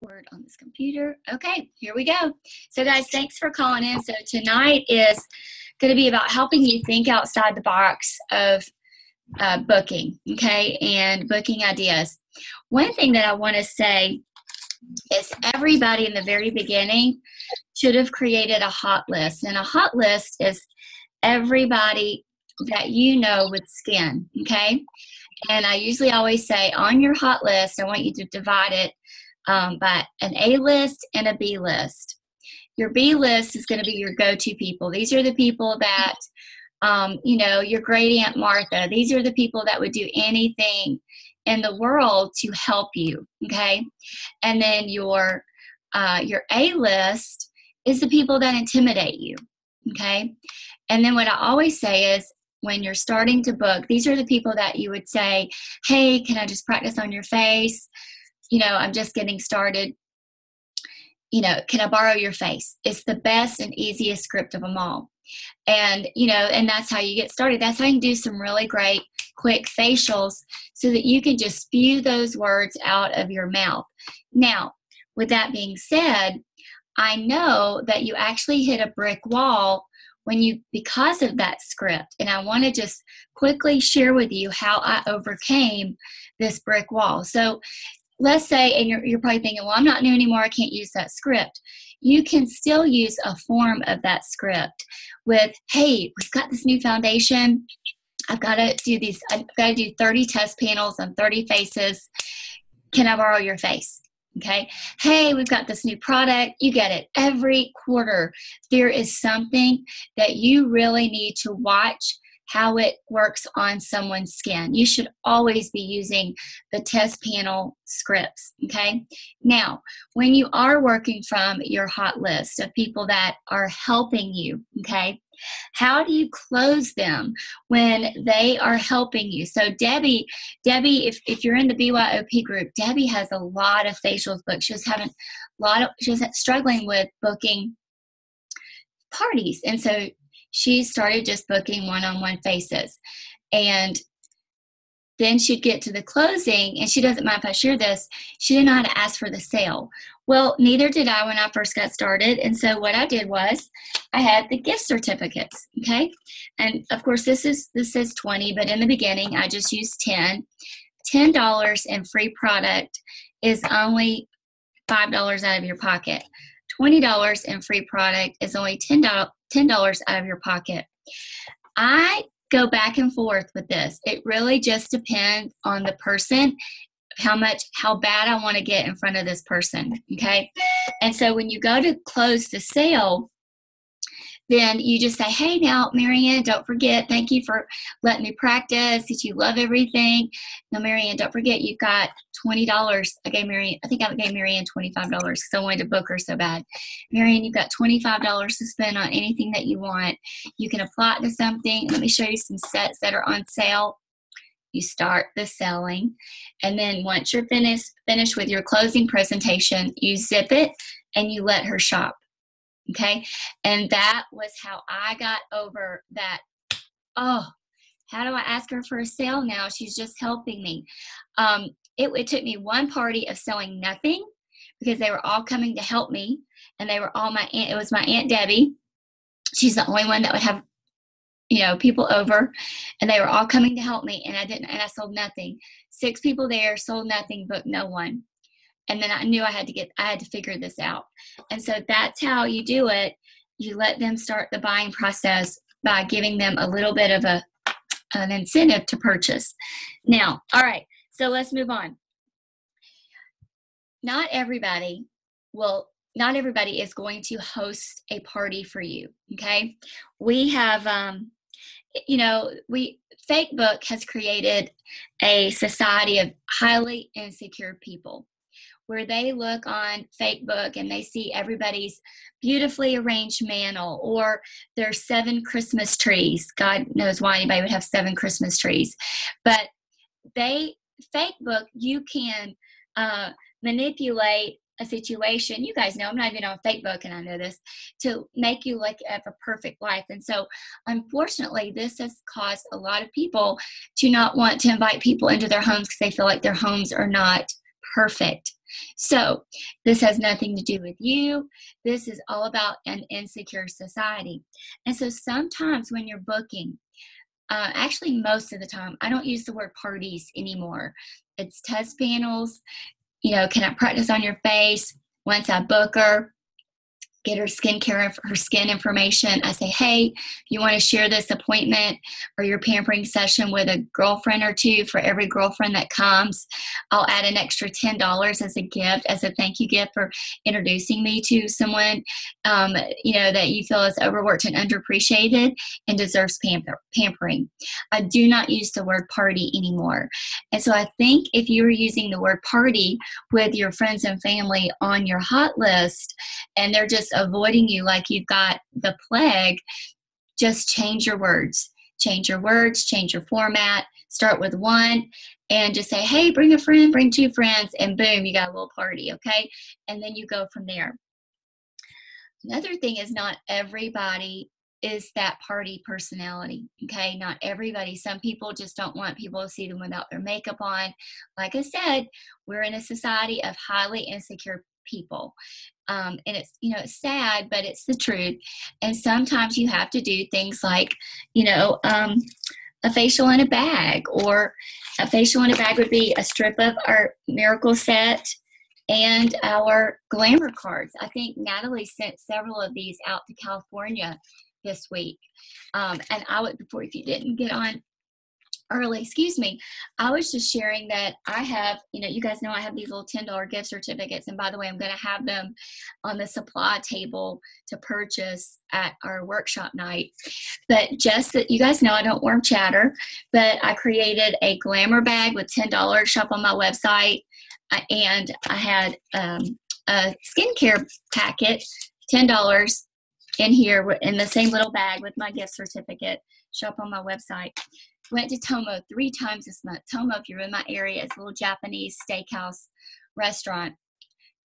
Word on this computer. Okay, here we go. So guys, thanks for calling in. So tonight is going to be about helping you think outside the box of booking, okay, and booking ideas. One thing that I want to say is everybody in the very beginning should have created a hot list. And a hot list is everybody that you know with skin, okay? And I usually always say on your hot list, I want you to divide it by an A list and a B list. Your B list is going to be your go-to people. These are the people that, your great Aunt Martha. These are the people that would do anything in the world to help you, okay? And then your A list is the people that intimidate you, okay? And then what I always say is, when you're starting to book, these are the people that you would say, hey, can I just practice on your face? I'm just getting started. Can I borrow your face? It's the best and easiest script of them all. And, and that's how you get started. That's how you can do some really great, quick facials so that you can just spew those words out of your mouth. Now, with that being said, I know that you actually hit a brick wall because of that script. And I want to just quickly share with you how I overcame this brick wall. So let's say, and you're probably thinking, well, I'm not new anymore, I can't use that script. You can still use a form of that script with, hey, we've got this new foundation. I've got to do 30 test panels on 30 faces. Can I borrow your face? Okay. Hey, we've got this new product. You get it. Every quarter, there is something that you really need to watch how it works on someone's skin. You should always be using the test panel scripts, okay? Now, when you are working from your hot list of people that are helping you, okay, how do you close them when they are helping you? So Debbie, if you're in the BYOP group, Debbie has a lot of facials booked. She's struggling with booking parties. And so she started just booking one-on-one faces. And then she'd get to the closing, and she doesn't mind if I share this, she didn't know how to ask for the sale. Well, neither did I when I first got started. And so what I did was I had the gift certificates, okay? And of course, this says 20, but in the beginning, I just used 10. $10 in free product is only $5 out of your pocket. $20 in free product is only $10 out of your pocket. I go back and forth with this. It really just depends on the person, how bad I want to get in front of this person, okay? And so when you go to close the sale, then you just say, hey, now, Marianne, don't forget, thank you for letting me practice, that you love everything. Now, Marianne, don't forget, you've got $20. I gave Marianne $25 because I wanted to book her so bad. Marianne, you've got $25 to spend on anything that you want. You can apply it to something. Let me show you some sets that are on sale. You start the selling, and then once you're finished with your closing presentation, you zip it and you let her shop. Okay, and that was how I got over that. Oh, how do I ask her for a sale now? She's just helping me. It took me one party of selling nothing because they were all coming to help me, and they were all it was my Aunt Debbie. She's the only one that would have, people over, and they were all coming to help me, and I sold nothing. 6 people there, sold nothing, booked no one. And then I knew I had to figure this out. And so that's how you do it. You let them start the buying process by giving them a little bit of an incentive to purchase. Now, all right, so let's move on. Not everybody is going to host a party for you, okay? We have, Facebook has created a society of highly insecure people, where they look on Facebook and they see everybody's beautifully arranged mantle or their 7 Christmas trees. God knows why anybody would have 7 Christmas trees. But Facebook, you can manipulate a situation. You guys know I'm not even on Facebook, and I know this, to make you have a perfect life. And so unfortunately, this has caused a lot of people to not want to invite people into their homes because they feel like their homes are not perfect. So this has nothing to do with you. This is all about an insecure society. And so sometimes when you're booking, actually most of the time, I don't use the word parties anymore. It's test panels. Can I practice on your face? Once I book her, get her her skin information. I say, hey, if you want to share this appointment or your pampering session with a girlfriend or two, for every girlfriend that comes, I'll add an extra $10 as a gift, as a thank you gift for introducing me to someone, that you feel is overworked and underappreciated and deserves pampering. I do not use the word party anymore. And so I think if you were using the word party with your friends and family on your hot list, and they're just avoiding you like you've got the plague, just change your words. Change your words, change your format, start with one, and just say, hey, bring a friend, bring two friends, and boom, you got a little party, okay? And then you go from there. Another thing is, not everybody is that party personality, okay? Not everybody. Some people just don't want people to see them without their makeup on. Like I said, we're in a society of highly insecure people. And it's sad, but it's the truth. And sometimes you have to do things like, a facial in a bag, or a facial in a bag would be a strip of our miracle set and our glamour cards. I think Natalie sent several of these out to California this week. And if you didn't get on early, I was just sharing that I have, you guys know I have these little $10 gift certificates. And by the way, I'm going to have them on the supply table to purchase at our workshop night. But just that you guys know, I don't warm chatter, but I created a glamour bag with $10. Shop on my website. And I had a skincare packet, $10 in here in the same little bag with my gift certificate. Shop on my website. Went to Tomo 3 times this month. Tomo, if you're in my area, it's a little Japanese steakhouse restaurant.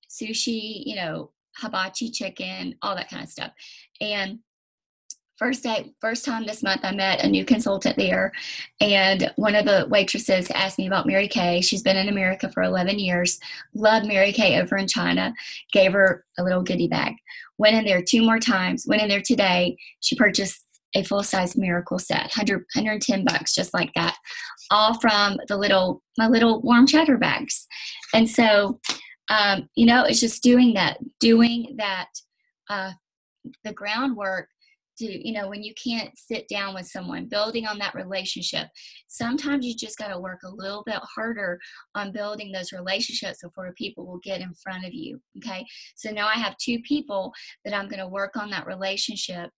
Sushi, hibachi chicken, all that kind of stuff. And first time this month, I met a new consultant there, and one of the waitresses asked me about Mary Kay. She's been in America for 11 years, loved Mary Kay over in China, gave her a little goodie bag. Went in there 2 more times, went in there today. She purchased a full-size miracle set, $110, just like that, all from my little warm chatter bags. And so, it's just doing that, the groundwork to, when you can't sit down with someone, building on that relationship. Sometimes you just got to work a little bit harder on building those relationships before people will get in front of you. Okay. So now I have 2 people that I'm going to work on that relationship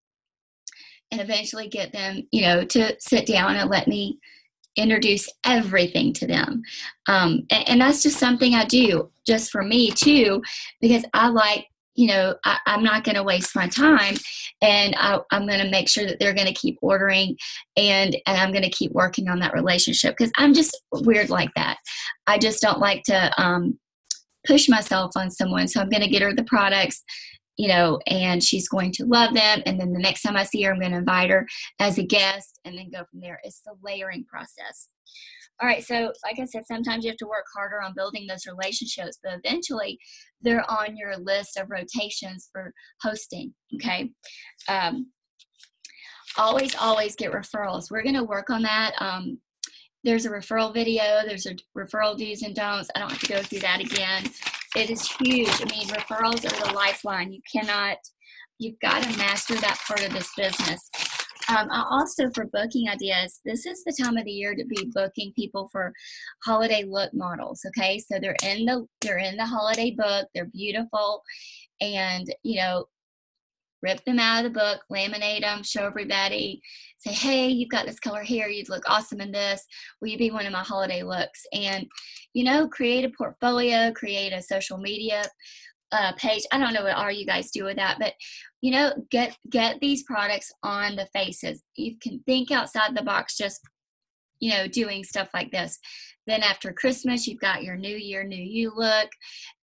and eventually get them, to sit down and let me introduce everything to them. And that's just something I do just for me too, because I like, I'm not going to waste my time, and I'm going to make sure that they're going to keep ordering, and I'm going to keep working on that relationship, because I'm just weird like that. I just don't like to push myself on someone. So I'm going to get her the products, and she's going to love them. And then the next time I see her, I'm going to invite her as a guest and then go from there. It's the layering process. All right. So like I said, sometimes you have to work harder on building those relationships, but eventually they're on your list of rotations for hosting. Okay. Always get referrals. We're going to work on that. There's a referral video. There's a referral do's and don'ts. I don't have to go through that again. It is huge. I mean, referrals are the lifeline. You've got to master that part of this business. Also, for booking ideas, this is the time of the year to be booking people for holiday look models. Okay, so they're in the holiday book. They're beautiful, and rip them out of the book, laminate them, show everybody, say, hey, you've got this color here, you'd look awesome in this, will you be one of my holiday looks? And create a portfolio, create a social media page. I don't know what all you guys do with that, but get these products on the faces. You can think outside the box, just doing stuff like this. Then after Christmas, you've got your New Year, New You look.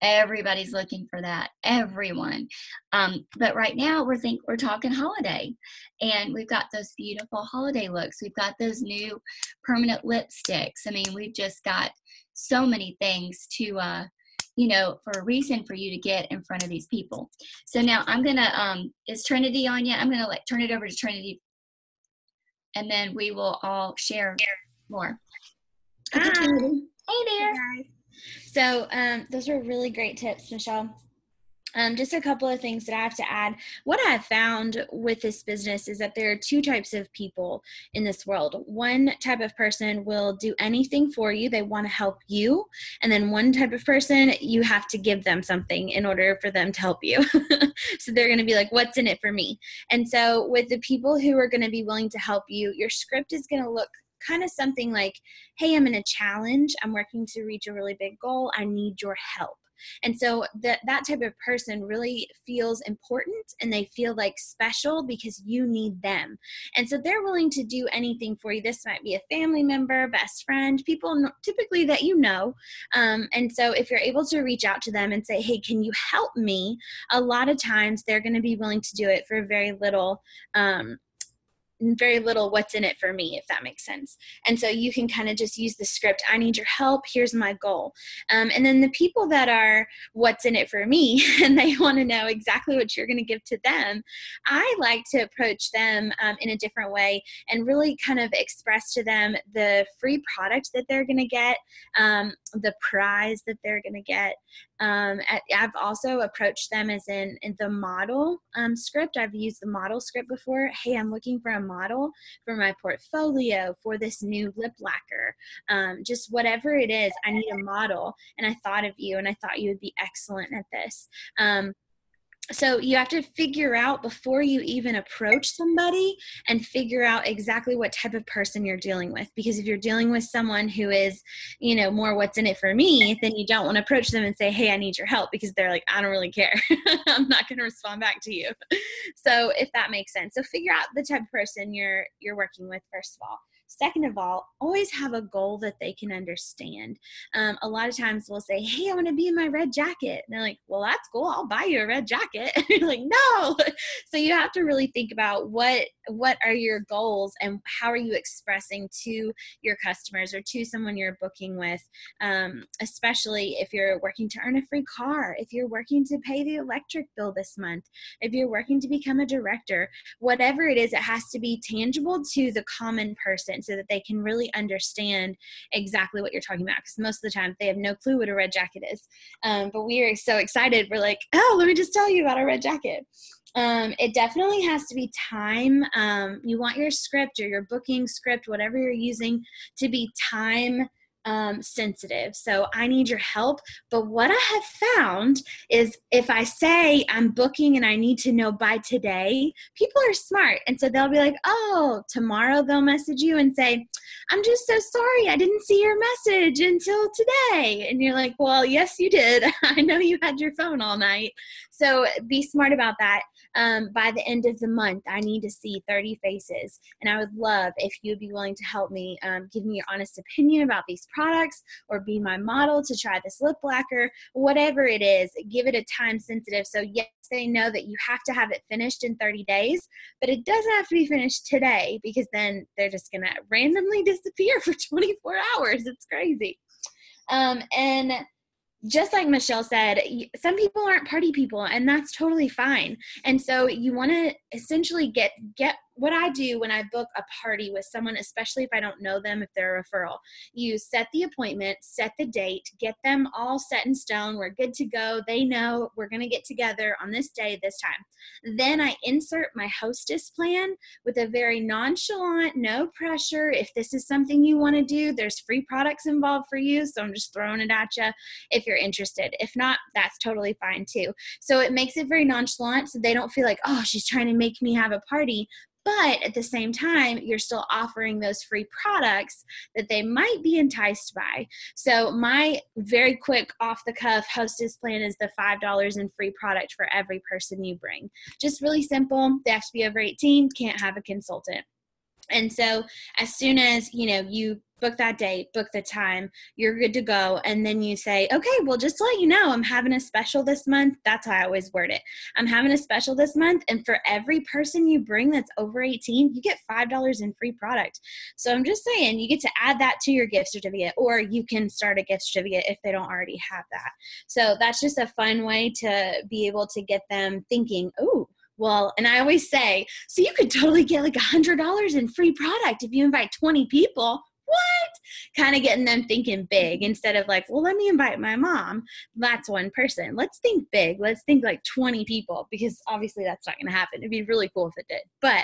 Everybody's looking for that. Everyone. But right now we're talking holiday, and we've got those beautiful holiday looks. We've got those new permanent lipsticks. I mean, we've just got so many things to for a reason for you to get in front of these people. So now I'm going to, is Trinity on yet? I'm going to turn it over to Trinity, and then we will all share more. Hi. Trinity. Hey there. Hey guys. So those are really great tips, Michelle. Just a couple of things that I have to add. What I've found with this business is that there are two types of people in this world. One type of person will do anything for you. They want to help you. And then one type of person, you have to give them something in order for them to help you. So they're going to be like, what's in it for me? And so with the people who are going to be willing to help you, your script is going to look kind of something like, hey, I'm in a challenge. I'm working to reach a really big goal. I need your help. And so that type of person really feels important, and they feel like special because you need them. And so they're willing to do anything for you. This might be a family member, best friend, people typically that you know. And so if you're able to reach out to them and say, hey, can you help me? A lot of times they're going to be willing to do it for very little what's in it for me, if that makes sense. And so you can kind of just use the script. I need your help. Here's my goal. And then the people that are what's in it for me, and they want to know exactly what you're going to give to them, I like to approach them in a different way and really kind of express to them the free product that they're going to get, the prize that they're going to get. I've also approached them as in the model script. I've used the model script before. Hey, I'm looking for a model for my portfolio for this new lip lacquer. Just whatever it is, I need a model. And I thought of you, and I thought you would be excellent at this. So you have to figure out before you even approach somebody and figure out exactly what type of person you're dealing with. Because if you're dealing with someone who is, more what's in it for me, then you don't want to approach them and say, hey, I need your help, because they're like, I don't really care. I'm not going to respond back to you. So if that makes sense. So figure out the type of person you're working with, first of all. Second of all, always have a goal that they can understand. A lot of times we'll say, hey, I want to be in my red jacket. And they're like, well, that's cool. I'll buy you a red jacket. And you're like, no. So you have to really think about what are your goals and how are you expressing to your customers or to someone you're booking with, especially if you're working to earn a free car, if you're working to pay the electric bill this month, if you're working to become a director, whatever it is, it has to be tangible to the common person so that they can really understand exactly what you're talking about. Because most of the time they have no clue what a red jacket is. But we are so excited. We're like, oh, let me just tell you about our red jacket. It definitely has to be time. You want your script or your booking script, whatever you're using, to be time sensitive. So I need your help. But what I have found is if I say I'm booking and I need to know by today, people are smart. And so they'll be like, oh, tomorrow they'll message you and say, I'm just so sorry. I didn't see your message until today. And you're like, well, yes, you did. I know you had your phone all night. So be smart about that. By the end of the month, I need to see 30 faces. And I would love if you'd be willing to help me, give me your honest opinion about these products, or be my model to try this lip lacquer, whatever it is. Give it a time sensitive. So yes, they know that you have to have it finished in 30 days, but it doesn't have to be finished today, because then they're just going to randomly disappear for 24 hours. It's crazy. And just like Michelle said, some people aren't party people, and that's totally fine. And so you want to essentially get what I do when I book a party with someone, especially if I don't know them, if they're a referral. You set the appointment, set the date, get them all set in stone. We're good to go. They know we're going to get together on this day, this time. Then I insert my hostess plan with a very nonchalant, no pressure. If this is something you want to do, there's free products involved for you. So I'm just throwing it at you if you're interested. If not, that's totally fine too. So it makes it very nonchalant, so they don't feel like, oh, she's trying to make me have a party. But at the same time, you're still offering those free products that they might be enticed by. So my very quick off-the-cuff hostess plan is the $5 in free product for every person you bring. Just really simple. They have to be over 18, can't have a consultant. And so as soon as, you book that date, book the time, you're good to go. And then you say, okay, well, just to let you know, I'm having a special this month. That's how I always word it. I'm having a special this month. And for every person you bring that's over 18, you get $5 in free product. So I'm just saying, you get to add that to your gift certificate, or you can start a gift certificate if they don't already have that. So that's just a fun way to be able to get them thinking, oh, well, and I always say, so you could totally get like $100 in free product if you invite 20 people. What? Kind of getting them thinking big instead of like, well, let me invite my mom. That's one person. Let's think big. Let's think like 20 people, because obviously that's not going to happen. It'd be really cool if it did. But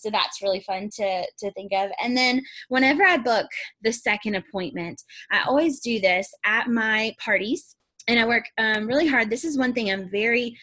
so that's really fun to think of. And then whenever I book the second appointment, I always do this at my parties, and I work really hard. This is one thing I'm very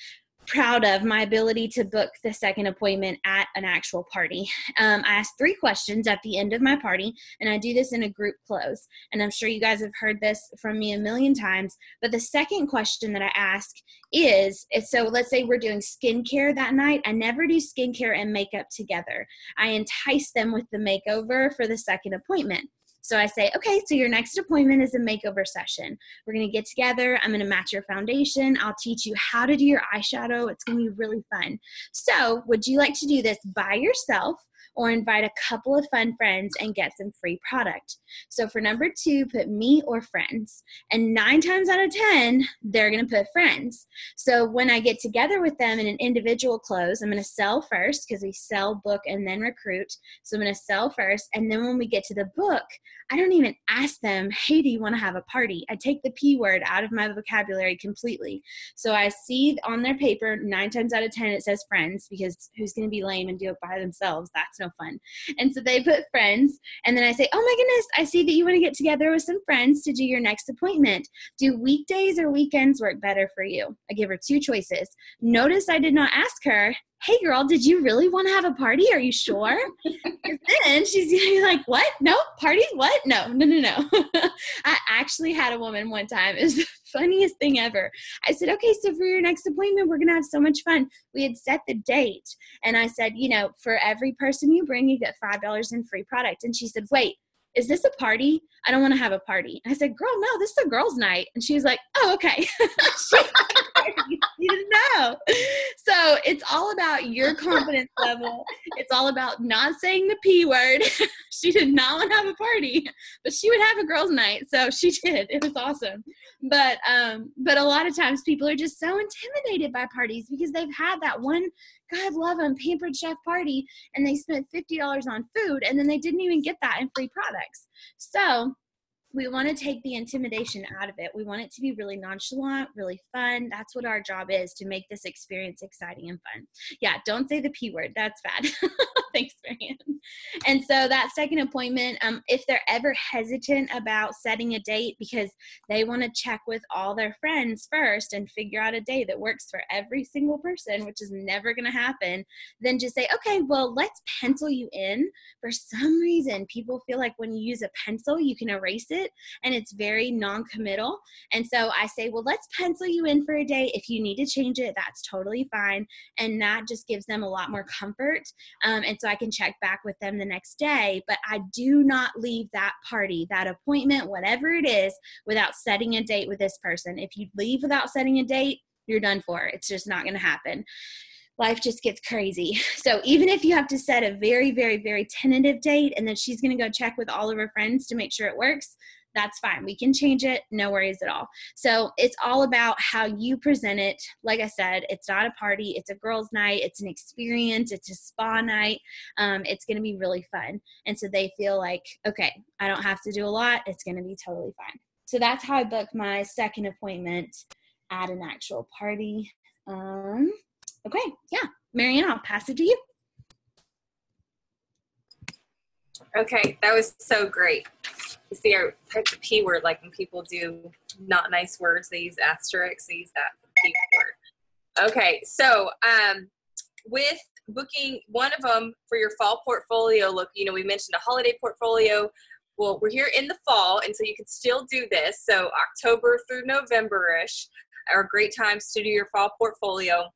proud of, my ability to book the second appointment at an actual party. I ask 3 questions at the end of my party, and I do this in a group close. And I'm sure you guys have heard this from me a million times, but the second question that I ask is, so let's say we're doing skincare that night. I never do skincare and makeup together. I entice them with the makeover for the second appointment. So I say, okay, so your next appointment is a makeover session. We're going to get together. I'm going to match your foundation. I'll teach you how to do your eyeshadow. It's going to be really fun. So would you like to do this by yourself, or invite a couple of fun friends and get some free product? So for number 2, put me or friends. And 9 times out of 10, they're going to put friends. So when I get together with them in an individual close, I'm going to sell first, because we sell, book, and then recruit. So I'm going to sell first. And then when we get to the book, I don't even ask them, hey, do you want to have a party? I take the P word out of my vocabulary completely. So I see on their paper, 9 times out of 10, it says friends, because who's going to be lame and do it by themselves? That's no fun. And so they put friends. And then I say, oh my goodness, I see that you want to get together with some friends to do your next appointment. Do weekdays or weekends work better for you? I give her 2 choices. Notice I did not ask her, hey girl, did you really want to have a party? Are you sure? And then she's going to be like, what? No, party? What? No. I actually had a woman one time. It was the funniest thing ever. I said, okay, so for your next appointment, we're going to have so much fun. We had set the date. And I said, for every person you bring, you get $5 in free product. And she said, wait, is this a party? I don't want to have a party. And I said, girl, no, this is a girls' night. And she was like, oh, okay. You didn't know. So it's all about your confidence level. It's all about not saying the P word. She did not want to have a party, but she would have a girls' night. So she did. It was awesome. But a lot of times people are just so intimidated by parties, because they've had that one, God love them, pampered chef party, and they spent $50 on food, and then they didn't even get that in free products. So we want to take the intimidation out of it. We want it to be really nonchalant, really fun. That's what our job is, to make this experience exciting and fun. Yeah, don't say the P word. That's bad. Thanks, Marianne. And so that second appointment, if they're ever hesitant about setting a date because they want to check with all their friends first and figure out a day that works for every single person, which is never going to happen, then just say, okay, well, let's pencil you in. For some reason, people feel like when you use a pencil, you can erase it, and it's very non-committal. And so I say, well, let's pencil you in for a day. If you need to change it, that's totally fine. And that just gives them a lot more comfort. And so I can check back with them the next day, but I do not leave that party, that appointment, whatever it is, without setting a date with this person. If you leave without setting a date, you're done for. It's just not going to happen. Life just gets crazy. So even if you have to set a very, very, very tentative date, and then she's going to go check with all of her friends to make sure it works, that's fine. We can change it. No worries at all. So it's all about how you present it. Like I said, it's not a party. It's a girls' night. It's an experience. It's a spa night. It's going to be really fun. And so they feel like, okay, I don't have to do a lot. It's going to be totally fine. So that's how I book my second appointment at an actual party. Okay. Yeah. Marianne, I'll pass it to you. Okay. That was so great. You see, I typed the P word, like when people do not nice words, they use asterisks, they use that P word. Okay, so with booking one of them for your fall portfolio look, we mentioned a holiday portfolio. Well, we're here in the fall, and so you can still do this. So October through November-ish are great times to do your fall portfolio.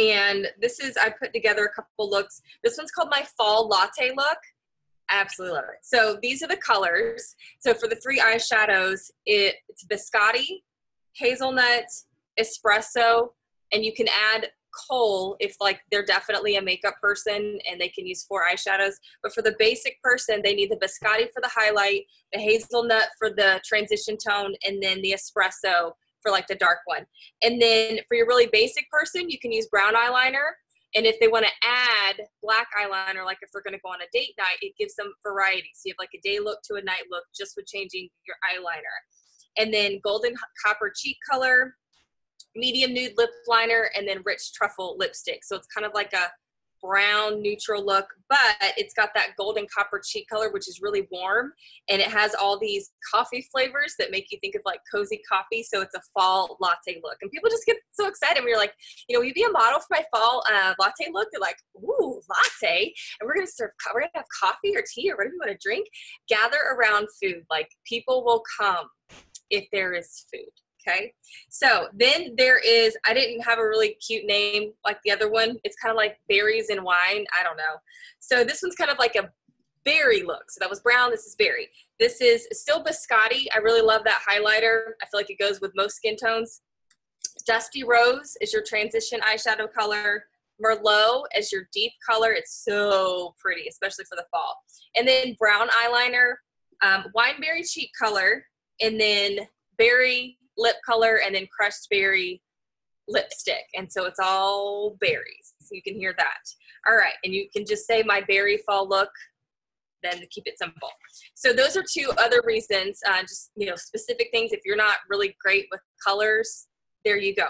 And I put together a couple looks. This one's called my fall latte look. I absolutely love it. So these are the colors. So for the 3 eyeshadows, it's biscotti, hazelnut, espresso, and you can add kohl if like they're definitely a makeup person and they can use 4 eyeshadows. But for the basic person, they need the biscotti for the highlight, the hazelnut for the transition tone, and then the espresso for like the dark one. And then for your really basic person, you can use brown eyeliner. And if they want to add black eyeliner, like if they're going to go on a date night, it gives them variety. So you have like a day look to a night look just with changing your eyeliner. And then golden copper cheek color, medium nude lip liner, and then rich truffle lipstick. So it's kind of like a brown neutral look, but it's got that golden copper cheek color, which is really warm. And it has all these coffee flavors that make you think of like cozy coffee. So it's a fall latte look. And people just get so excited when you're like, will you be a model for my fall latte look? They're like, ooh, latte. And we're going to have coffee or tea or whatever you want to drink. Gather around food. Like people will come if there is food. Okay, so then I didn't have a really cute name like the other one. It's kind of like berries and wine. I don't know. So this one's kind of like a berry look. So that was brown. This is berry. This is still biscotti. I really love that highlighter. I feel like it goes with most skin tones. Dusty Rose is your transition eyeshadow color. Merlot is your deep color. It's so pretty, especially for the fall. And then brown eyeliner, wineberry cheek color, and then berry lip color, and then crushed berry lipstick. And so it's all berries. So you can hear that. All right. And you can just say my berry fall look, then to keep it simple. So those are 2 other reasons, just, specific things. If you're not really great with colors, there you go.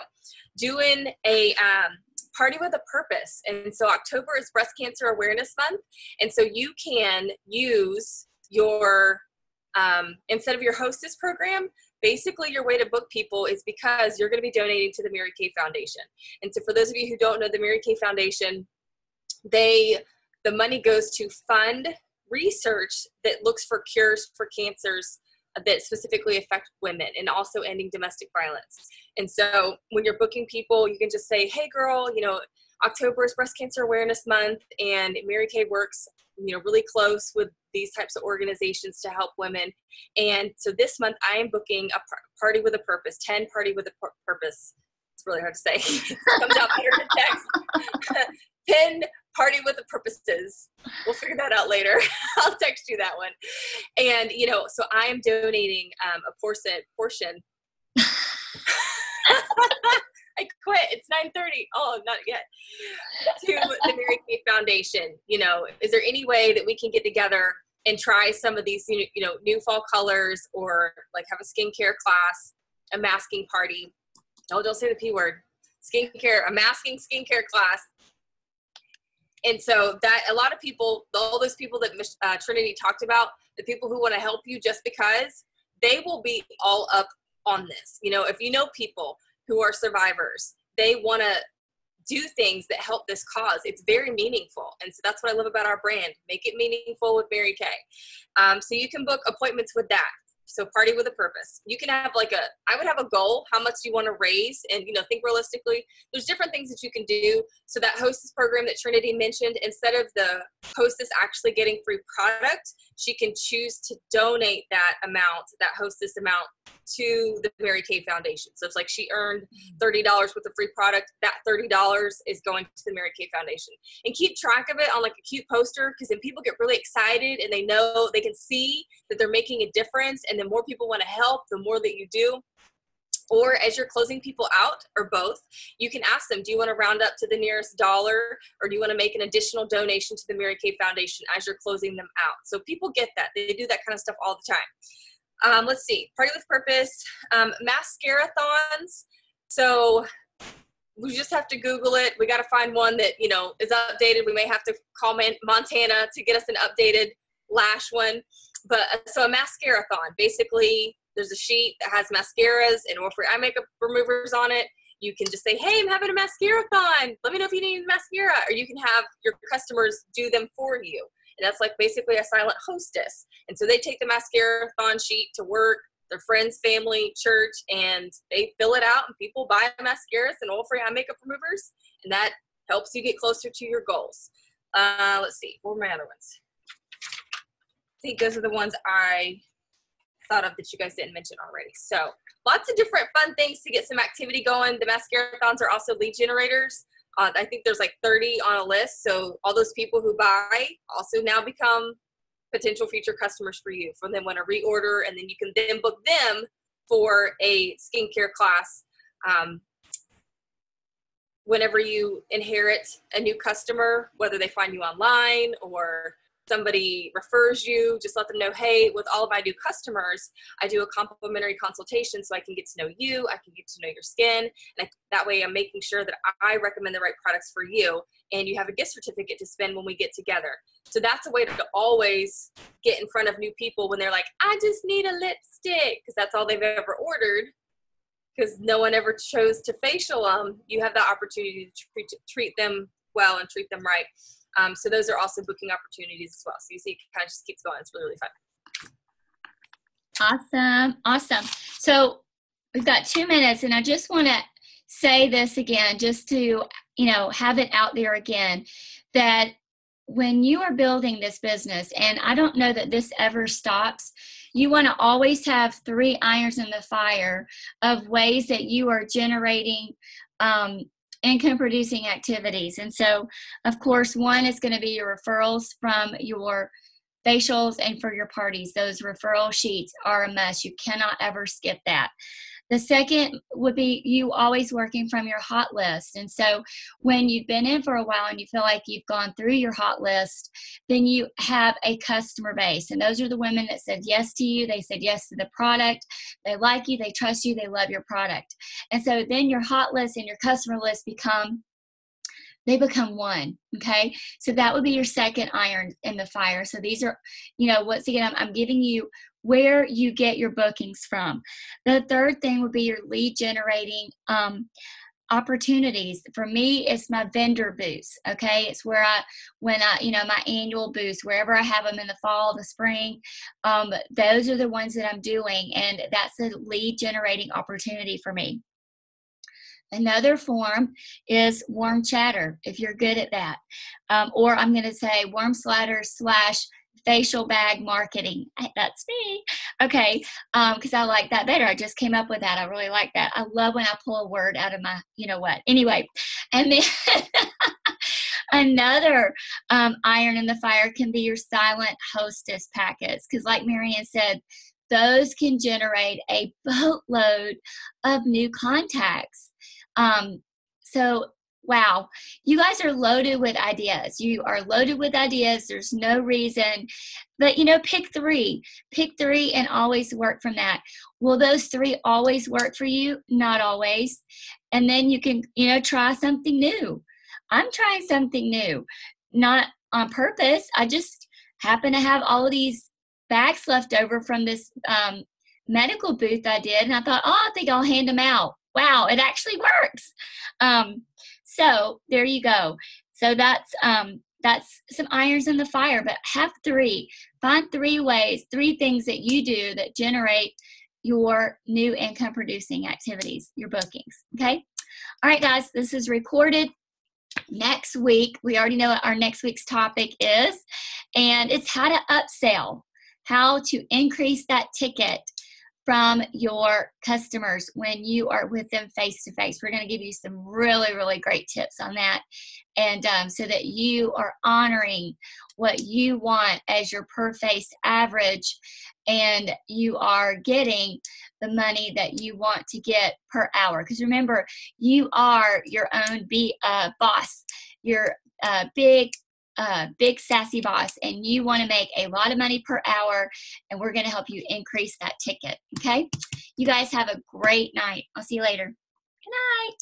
Doing a party with a purpose. And so October is Breast Cancer Awareness Month. And so you can use your, instead of your Hostess program, basically your way to book people is because you're going to be donating to the Mary Kay Foundation. And so for those of you who don't know, the Mary Kay Foundation, the money goes to fund research that looks for cures for cancers that specifically affect women, and also ending domestic violence. And so when you're booking people, you can just say, hey girl, October is Breast Cancer Awareness Month, and Mary Kay works, really close with these types of organizations to help women. And so this month I am booking a party with a purpose, 10 party with a purpose. It's really hard to say. It comes out better in text. 10 party with the purposes. We'll figure that out later. I'll text you that one. And, so I am donating a portion. I quit. It's 9:30. Oh, not yet. To the Mary Kay Foundation. Is there any way that we can get together and try some of these, new fall colors, or like have a skincare class, a masking party? No, don't say the P word. Skincare, a masking skincare class. And so that a lot of people, all those people that Trinity talked about, the people who want to help you just because, they will be all up on this. If you know people who are survivors, they want to do things that help this cause. It's very meaningful. And so that's what I love about our brand. Make it meaningful with Mary Kay. So you can book appointments with that. So party with a purpose. You can have I would have a goal, how much you want to raise, and, think realistically. There's different things that you can do. So that Hostess program that Trinity mentioned, instead of the Hostess actually getting free product, she can choose to donate that Hostess amount, to the Mary Kay Foundation. So it's like she earned $30 worth of free product. That $30 is going to the Mary Kay Foundation. And keep track of it on like a cute poster, because then people get really excited and they know, they can see that they're making a difference, and the more people want to help, the more that you do. Or as you're closing people out, or both, you can ask them, do you want to round up to the nearest dollar, or do you want to make an additional donation to the Mary Kay Foundation as you're closing them out? So people get that. They do that kind of stuff all the time. Let's see, party with purpose, mascara-thons. So we just have to Google it. We got to find one that, is updated. We may have to call Montana to get us an updated lash one. But so a mascara-thon, basically there's a sheet that has mascaras and or for eye makeup removers on it. You can just say, hey, I'm having a mascara-thon. Let me know if you need mascara. Or you can have your customers do them for you. And that's like basically a silent hostess. And so they take the mascara-thon sheet to work. their friends, family, church, and they fill it out and people buy mascaras and oil-free eye makeup removers, and that helps you get closer to your goals. Let's see, what were my other ones? I think those are the ones I thought of that you guys didn't mention already. So lots of different fun things to get some activity going. The mascara-thons are also lead generators. I think there's like 30 on a list. So all those people who buy also now become potential future customers for you. For them want to reorder, and then you can then book them for a skincare class. Whenever you inherit a new customer, whether they find you online or somebody refers you, just let them know, hey, with all of my new customers, I do a complimentary consultation so I can get to know you, I can get to know your skin, and that way I'm making sure that I recommend the right products for you, and you have a gift certificate to spend when we get together. So that's a way to always get in front of new people when they're like, I just need a lipstick, because that's all they've ever ordered, because no one ever chose to facial them. You have the opportunity to treat them well and treat them right. So those are also booking opportunities as well. So you see, it kind of just keeps going. It's really, really fun. Awesome. Awesome. So we've got 2 minutes, and I just want to say this again, just to, have it out there again, that when you are building this business, and I don't know that this ever stops, you want to always have 3 irons in the fire of ways that you are generating income producing activities. And so, of course, one is going to be your referrals from your facials and for your parties. Those referral sheets are a must. You cannot ever skip that. The second would be you always working from your hot list. And so when you've been in for a while and you feel like you've gone through your hot list, then you have a customer base. And those are the women that said yes to you. They said yes to the product. They like you. They trust you. They love your product. And so then your hot list and your customer list become one. Okay. So that would be your second iron in the fire. So these are, once again, I'm giving you where you get your bookings from. The third thing would be your lead generating opportunities. For me, it's my vendor booths. Okay. It's where my annual booths, wherever I have them in the fall, the spring, those are the ones that I'm doing. And that's a lead generating opportunity for me. Another form is warm chatter, if you're good at that. Or I'm going to say warm slatter / facial bag marketing. That's me. Okay. Because I like that better. I just came up with that. I really like that. I love when I pull a word out of my, Anyway, and then another iron in the fire can be your silent hostess packets. Because like Marianne said, those can generate a boatload of new contacts. So wow, you guys are loaded with ideas. You are loaded with ideas. There's no reason, but pick 3 and always work from that. Will those 3 always work for you? Not always. And then you can, try something new. I'm trying something new, not on purpose. I just happen to have all of these bags left over from this, medical booth I did. And I thought, I think I'll hand them out. Wow, it actually works. So there you go. So that's some irons in the fire, but have 3. Find 3 ways, 3 things that you do that generate your new income producing activities, your bookings. Okay. All right, guys, this is recorded. Next week, we already know what our next week's topic is, and it's how to upsell, how to increase that ticket from your customers when you are with them face to face. We're going to give you some really, really great tips on that. And so that you are honoring what you want as your per face average, and you are getting the money that you want to get per hour. Because remember, you are your own boss. You're big sassy boss, and you want to make a lot of money per hour, and we're going to help you increase that ticket. Okay. You guys have a great night. I'll see you later. Good night.